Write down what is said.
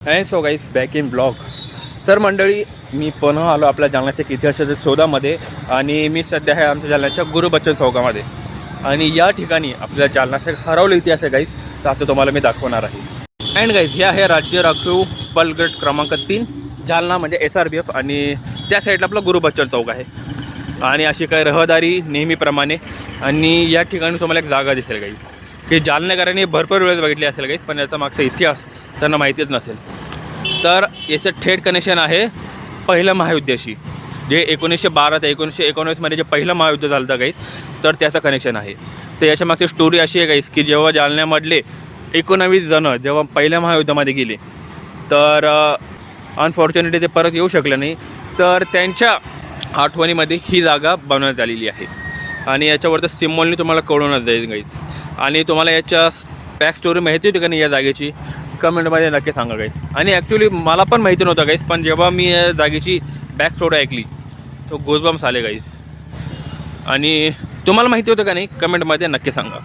And so guys back in blog. तर मंडळी, मी पुन्हा आलो आपल्या जालन्याच्या इतिहासाच्या शोधामध्ये आणि मी सध्या आहे आमच्या जालन्याच्या गुरुबच्चन चौकामध्ये. आणि या ठिकाणी आपल्या जालन्याचा हरवलेला इतिहास आहे गाईस, तर आता तुम्हाला मी दाखवणार आहे. अँड गाईस, हे आहे राष्ट्रीय राखीव बल गट क्रमांक 3 जालना, म्हणजे SRBF. आणि त्या साईडला आपला गुरुबच्चन चौक आहे आणि अशी काही रहदारी नेहमीप्रमाणे. आणि या ठिकाणी तुम्हाला एक जागा दिसेल गाईस, की जालनेकरांनी भरपूर वेळेस बघितली असेल गाईस, पण याचा मागचा इतिहास त्यांना माहितीच नसेल. तर याचं थेट कनेक्शन आहे पहिलं महायुद्धाशी, जे 1912 ते 1919मध्ये जे पहिलं महायुद्ध झालं होतं गाईस, तर त्याचं कनेक्शन आहे. तर याच्या मागची स्टोरी अशी आहे गाईस, की जेव्हा जालन्यामधले 19 जणं जेव्हा पहिल्या महायुद्धामध्ये गेले, तर अनफॉर्च्युनेटली ते परत येऊ शकले नाही. तर त्यांच्या आठवणीमध्ये ही जागा बनवण्यात आलेली आहे. आणि याच्यावर तर सिम्बॉलनी तुम्हाला कळूनच जाईल गाईस. आणि तुम्हाला याच्या बॅक स्टोरी माहिती होती का नाही या जागेची, कमेंटमध्ये नक्की सांगा गाईस. आणि ॲक्च्युली मला पण माहिती नव्हतं गाईस, पण जेव्हा मी या जागेची बॅक स्टोरी ऐकली तो गोजबम्स आले गाईस. आणि तुम्हाला माहिती होतं का नाही, कमेंटमध्ये नक्की सांगा.